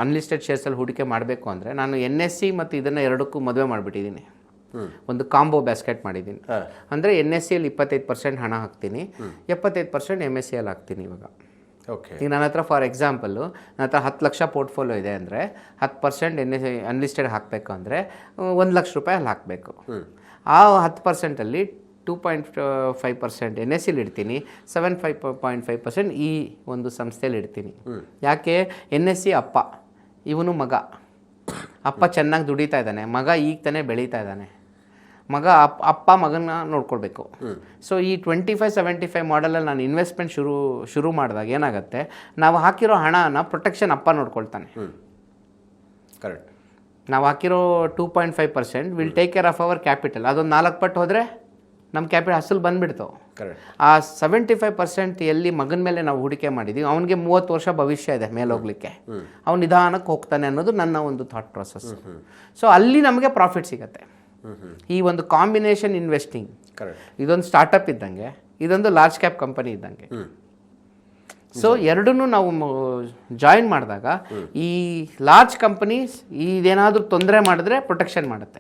Unlisted ಶೇರ್ಸಲ್ಲಿ ಹೂಡಿಕೆ ಮಾಡಬೇಕು ಅಂದರೆ ನಾನು NSE ಮತ್ತು ಇದನ್ನು ಎರಡಕ್ಕೂ ಮದುವೆ ಮಾಡಿಬಿಟ್ಟಿದ್ದೀನಿ. ಒಂದು ಕಾಂಬೋ ಬ್ಯಾಸ್ಕೆಟ್ ಮಾಡಿದ್ದೀನಿ. ಅಂದರೆ NSEಯಲ್ಲಿ 25% ಹಣ ಹಾಕ್ತೀನಿ, 75% MSEಯಲ್ಲಿ ಹಾಕ್ತೀನಿ. ಇವಾಗ ಈಗ ನನ್ನ ಹತ್ರ ಫಾರ್ ಎಕ್ಸಾಂಪಲ್ಲು ನನ್ನ ಹತ್ರ 10 ಲಕ್ಷ ಪೋರ್ಟ್ಫೋಲಿಯೋ ಇದೆ ಅಂದರೆ 10% ಅನ್ಲಿಸ್ಟೆಡ್ ಹಾಕಬೇಕು ಅಂದರೆ 1 ಲಕ್ಷ ರೂಪಾಯಿ ಅಲ್ಲಿ ಹಾಕಬೇಕು. ಆ 10%ಅಲ್ಲಿ 2.5% NSEಲಿ ಇಡ್ತೀನಿ, 7.5% ಈ ಒಂದು ಸಂಸ್ಥೆಯಲ್ಲಿ ಇಡ್ತೀನಿ. ಯಾಕೆ? NSE ಅಪ್ಪ, ಇವನು ಮಗ. ಅಪ್ಪ ಚೆನ್ನಾಗಿ ದುಡಿತಾ ಇದ್ದಾನೆ, ಮಗ ಈಗ ತಾನೇ ಬೆಳೀತಾ ಇದ್ದಾನೆ. ಮಗ ಅಪ್ಪ ಮಗನ ನೋಡ್ಕೊಳ್ಬೇಕು. ಸೊ ಈ 25-75 ಮಾಡಲಲ್ಲಿ ನಾನು ಇನ್ವೆಸ್ಟ್ಮೆಂಟ್ ಶುರು ಮಾಡಿದಾಗ ಏನಾಗುತ್ತೆ, ನಾವು ಹಾಕಿರೋ ಹಣನ ಪ್ರೊಟೆಕ್ಷನ್ ಅಪ್ಪ ನೋಡ್ಕೊಳ್ತಾನೆ. ಕರೆಕ್ಟ್. ನಾವು ಹಾಕಿರೋ 2.5% will take care of our capital. ಅದೊಂದು 4 ಪಟ್ಟು ಹೋದರೆ ನಮ್ಮ ಕ್ಯಾಪಿಟಲ್ ಅಸಲು ಬಂದುಬಿಡ್ತು. ಆ 75% ಎಲ್ಲಿ ಮಗನ ಮೇಲೆ ನಾವು ಹೂಡಿಕೆ ಮಾಡಿದ್ದೀವಿ, ಅವನಿಗೆ 30 ವರ್ಷ ಭವಿಷ್ಯ ಇದೆ ಮೇಲೆ ಹೋಗ್ಲಿಕ್ಕೆ, ಅವ್ನು ನಿಧಾನಕ್ಕೆ ಹೋಗ್ತಾನೆ ಅನ್ನೋದು ನನ್ನ ಒಂದು ಥಾಟ್ ಪ್ರೊಸೆಸ್. ಸೊ ಅಲ್ಲಿ ನಮಗೆ ಪ್ರಾಫಿಟ್ ಸಿಗುತ್ತೆ. ಈ ಒಂದು ಕಾಂಬಿನೇಷನ್ ಇನ್ವೆಸ್ಟಿಂಗ್, ಇದೊಂದು ಸ್ಟಾರ್ಟಪ್ ಇದ್ದಂಗೆ, ಇದೊಂದು ಲಾರ್ಜ್ ಕ್ಯಾಪ್ ಕಂಪನಿ ಇದ್ದಂಗೆ. ಸೊ ಎರಡನ್ನೂ ನಾವು ಜಾಯಿನ್ ಮಾಡಿದಾಗ ಈ ಲಾರ್ಜ್ ಕಂಪನೀಸ್ ಇದೇನಾದರೂ ತೊಂದರೆ ಮಾಡಿದ್ರೆ ಪ್ರೊಟೆಕ್ಷನ್ ಮಾಡುತ್ತೆ.